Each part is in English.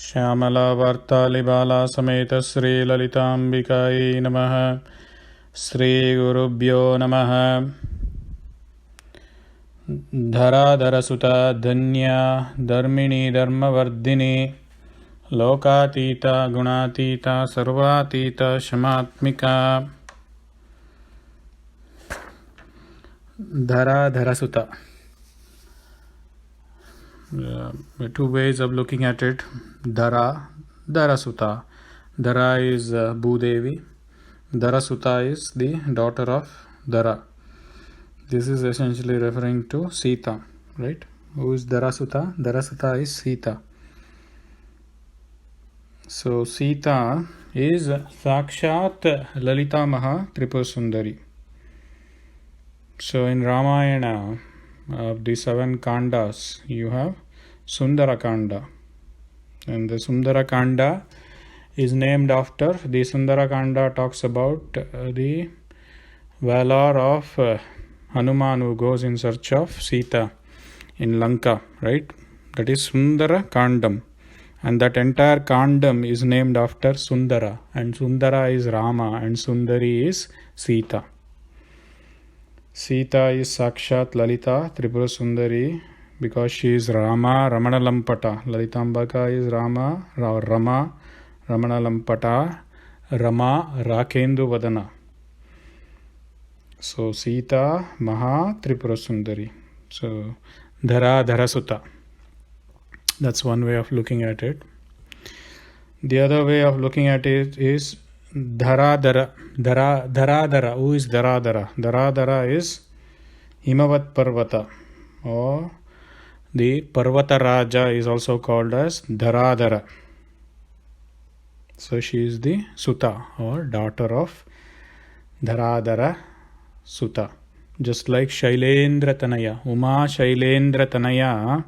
श्यामलावार्तालिबाला समेत श्रीललिताम्बिकायै नमः। श्रीगुरुभ्यो नमः। धराधरसुता धन्या धर्मिणी धर्मवर्धिनी लोकातीता गुणातीता सर्वातीता क्षमात्मिका। धराधरसुता. Two ways of looking at it. Dharasuta. Dhara is Bhudevi. Dharasuta is the daughter of Dhara. This is essentially referring to Sita, right? Who is Dharasuta? Dharasuta is Sita. So Sita is Sakshat Lalita Maha Tripura Sundari. So in Ramayana, of the 7 Kandas, you have Sundara Kanda. And the Sundara Kanda is named after, the Sundara Kanda talks about the valor of Hanuman, who goes in search of Sita in Lanka, right? That is Sundara Kandam. And that entire Kandam is named after Sundara. And Sundara is Rama and Sundari is Sita. Sita is Sakshat Lalita Tripura Sundari because she is Rama Ramana Lampata. Lalitambaka is Rama Ramana Lampata, Rama Rakendu Vadana. So Sita Maha Tripura Sundari. So Dharasuta. That's one way of looking at it. The other way of looking at it is Dharadhara. Dharadhara. Who is Dharadhara? Dharadhara is Himavat Parvata, or the Parvata Raja is also called as Dharadhara. So she is the Suta or daughter of Dharadhara Suta. Just like Shailendra Tanaya, Uma Shailendra Tanaya,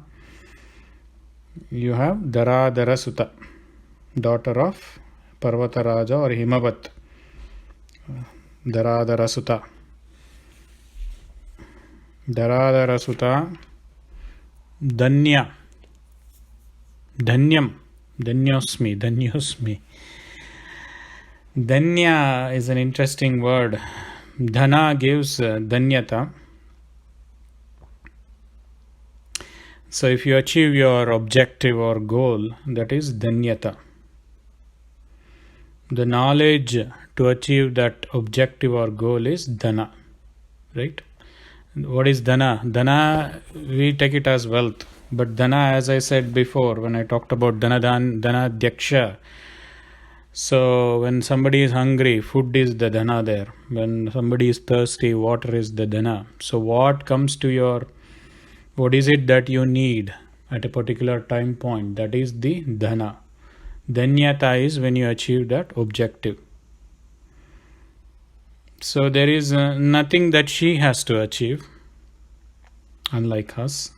you have Dharadhara Suta, daughter of Parvata Raja or Himavat. Dharadhara Suta. Dharadhara Suta. Dhanya. Dhanyam. Dhanyosmi. Dhanya is an interesting word. Dhana gives dhanyata. So if you achieve your objective or goal, that is dhanyata. The knowledge to achieve that objective or goal is dhana, right? What is dhana? Dhana, we take it as wealth. But dhana, as I said before, when I talked about dhana dhyaksha, so when somebody is hungry, food is the dhana there. When somebody is thirsty, water is the dhana. So what is it that you need at a particular time point? That is the dhana. Dhanyata is when you achieve that objective. So there is nothing that she has to achieve, unlike us,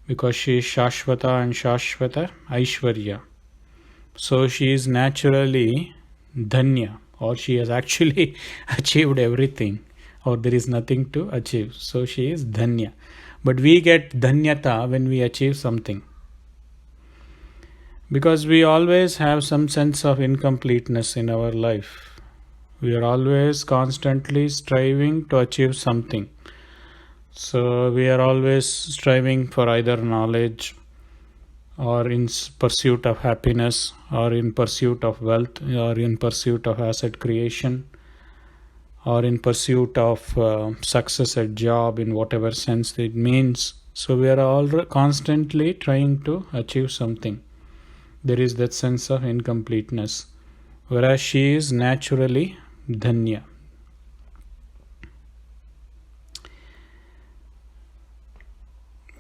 because she is Shashvata and Shashvata Aishwarya. So she is naturally Dhanya, or she has actually achieved everything, or there is nothing to achieve. So she is Dhanya. But we get Dhanyata when we achieve something. Because we always have some sense of incompleteness in our life. We are always constantly striving to achieve something. So we are always striving for either knowledge, or in pursuit of happiness, or in pursuit of wealth, or in pursuit of asset creation, or in pursuit of success at job, in whatever sense it means. So we are all constantly trying to achieve something. There is that sense of incompleteness, whereas she is naturally Dhanya.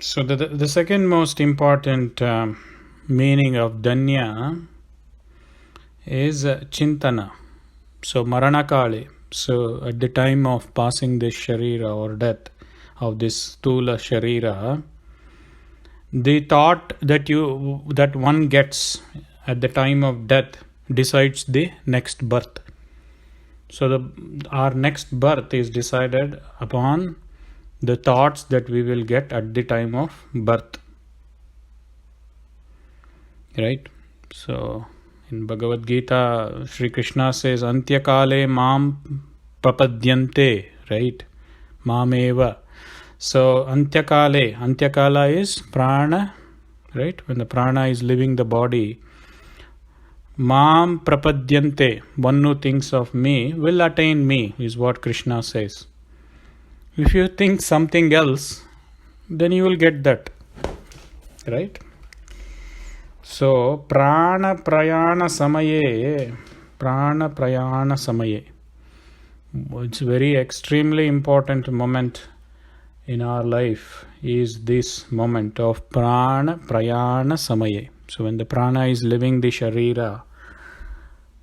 So the second most important meaning of Dhanya is Chintana. So Maranakale. So at the time of passing this Sharira or death of this Stula Sharira, the thought that one gets at the time of death decides the next birth. So our next birth is decided upon the thoughts that we will get at the time of birth. right? So in Bhagavad Gita, Sri Krishna says, Antyakale mam prapadyante, right? Mameva. So Antyakala is prana, right? When the prana is leaving the body, mam prapadyante, one who thinks of me will attain me, is what Krishna says. If you think something else, then you will get that, right? So prana prayana samaye, it's very extremely important moment in our life is this moment of prana prayana samaye. So when the prana is leaving the sharira,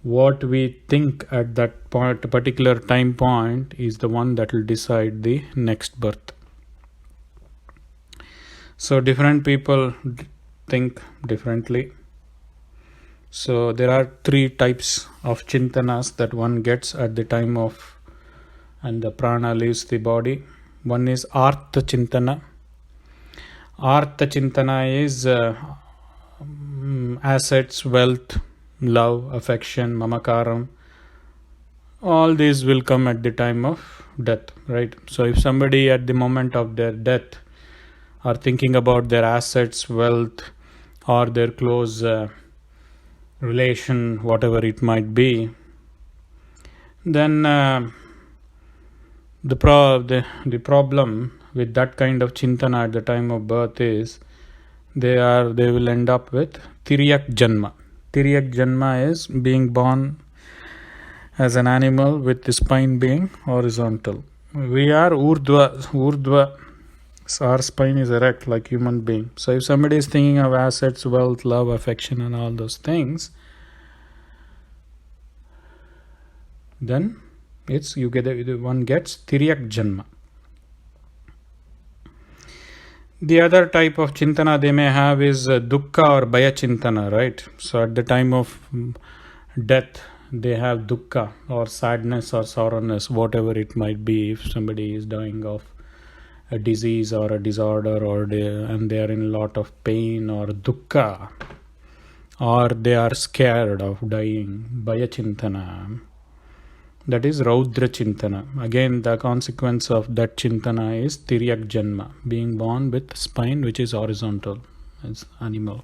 what we think at that point, particular time point, is the one that will decide the next birth. So different people think differently. So there are 3 types of chintanas that one gets at the time of and the prana leaves the body. One is artha chintana. Artha chintana is assets, wealth, love, affection, mamakaram. All these will come at the time of death, right? So if somebody at the moment of their death are thinking about their assets, wealth, or their close relation, whatever it might be, then the problem with that kind of chintana at the time of birth is they will end up with tiryak janma. Tiryak janma is being born as an animal with the spine being horizontal. We are urdhva. So our spine is erect like human being. So if somebody is thinking of assets, wealth, love, affection, and all those things, then one gets tiryak janma. The other type of chintana they may have is dukkha or bhaya chintana, right? So at the time of death, they have dukkha or sadness or sorrowness, whatever it might be. If somebody is dying of a disease or a disorder, and they are in a lot of pain or dukkha, or they are scared of dying, bhaya chintana, that is raudra chintana. Again, the consequence of that chintana is tiryak janma, being born with spine which is horizontal as animal.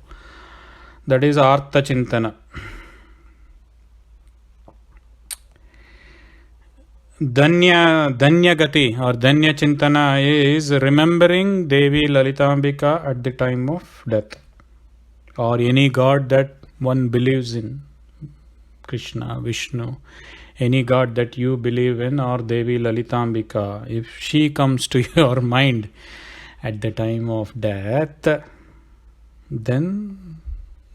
That is artha chintana. Danya gati or danya chintana is remembering Devi Lalitambika at the time of death, or any god that one believes in, Krishna, Vishnu, any god that you believe in, or Devi Lalitambika. If she comes to your mind at the time of death, then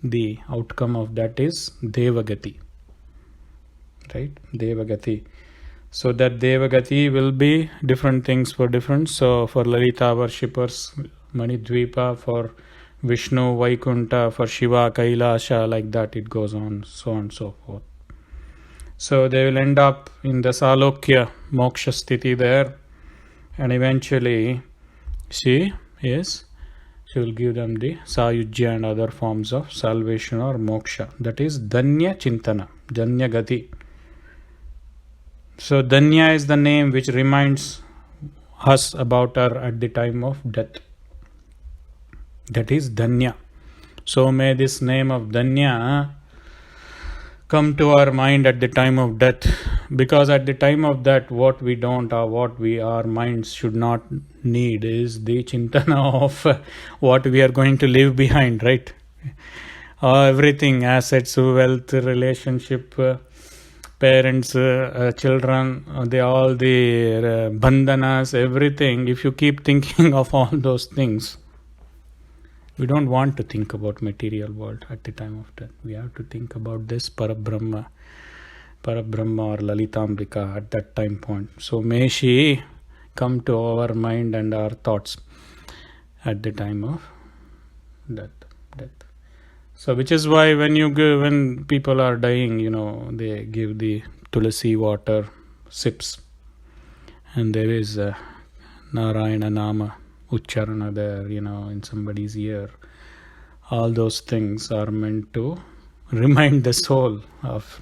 the outcome of that is Devagati, right? Devagati. So that Devagati will be different things for different. So for Lalita worshippers, Manidvipa, for Vishnu, Vaikunta, for Shiva, Kailasha, like that it goes on, so on and so forth. So they will end up in the Salokya Moksha Sthiti there, and eventually she will give them the Sayujya and other forms of salvation or moksha. That is Danya Chintana, Danya Gati. So Danya is the name which reminds us about her at the time of death. That is Danya. So may this name of Danya come to our mind at the time of death, because at the time of that, what we don't or our minds should not need is the chintana of what we are going to leave behind, right? Everything, assets, wealth, relationship, parents, children, all the bandhanas, everything. If you keep thinking of all those things, we don't want to think about material world at the time of death. We have to think about this Parabrahma or Lalitambika at that time point. So may she come to our mind and our thoughts at the time of death. So which is why when people are dying, they give the tulasi water sips, and there is Narayana Nama Ucharana there, in somebody's ear, All those things are meant to remind the soul of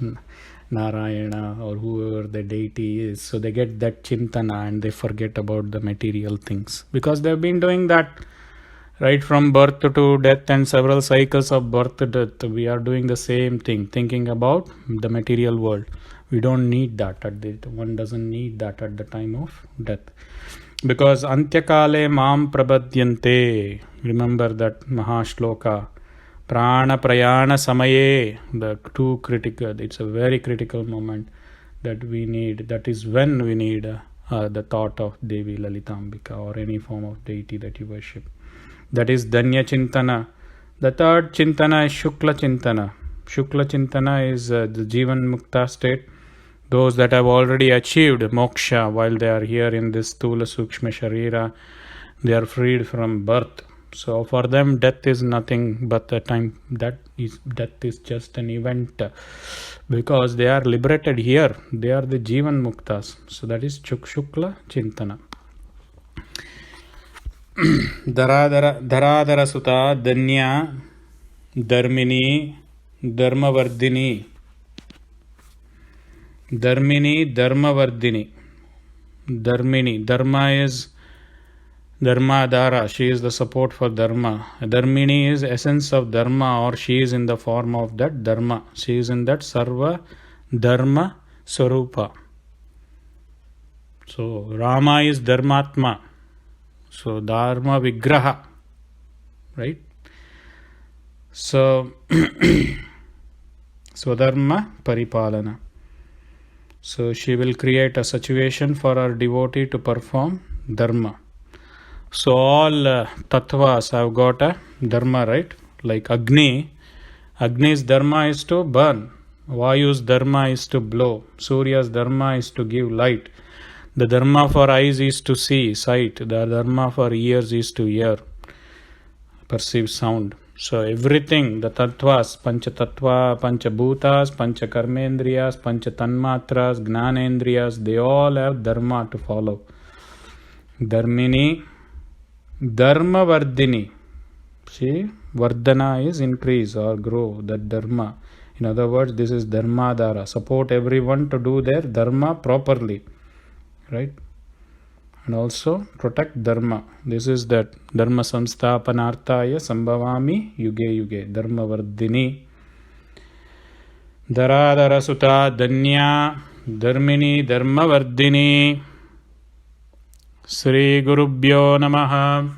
Narayana or whoever the deity is. So they get that chintana and they forget about the material things because they've been doing that right from birth to death and several cycles of birth to death. We are doing the same thing, thinking about the material world. We don't need that one doesn't need that at the time of death. Because Antyakale Mam Prabhadyante, remember that Mahashloka, Prana Prayana Samaye, the two critical, it's a very critical moment that we need. That is when we need the thought of Devi Lalitambika or any form of deity that you worship. That is Danya Chintana. The third Chintana is Shukla Chintana. Shukla Chintana is the Jivan Mukta state. Those that have already achieved moksha while they are here in this Stula Sukshma Sharira, they are freed from birth. So for them, death is nothing but the time death is just an event because they are liberated here. They are the Jivan Muktas. So that is Shukla Chintana. Dharadara Sutta Danya Dharmini Dharmavardhini. Dharmavardhini. Dharma is Dharmadhara. She is the support for Dharma. Dharmini is essence of Dharma, or she is in the form of that Dharma. She is in that Sarva Dharma Swarupa. So Rama is Dharmatma. So Dharma Vigraha. Right? So Swadharma Paripalana. So she will create a situation for her devotee to perform dharma. So all tattvas have got a dharma, right? Like Agni. Agni's dharma is to burn. Vayu's dharma is to blow. Surya's dharma is to give light. The dharma for eyes is to see, sight. The dharma for ears is to hear, perceive sound. So everything, the tattvas, pancha tattva, pancha bhutas, pancha karmendriyas, pancha tanmatras, gnanendriyas, they all have dharma to follow. Dharmini, Dharmavardhini. See, Vardhana is increase or grow, that dharma. In other words, this is Dharmadhara. Support everyone to do their dharma properly. Right? And also protect dharma. This is that dharma samsthapanarthaya sambhavami yuge yuge. Dharma vardhini. Dharadara Sutta Danya Dharmini Dharma Vardhini. Sri Gurubhyo Namaha.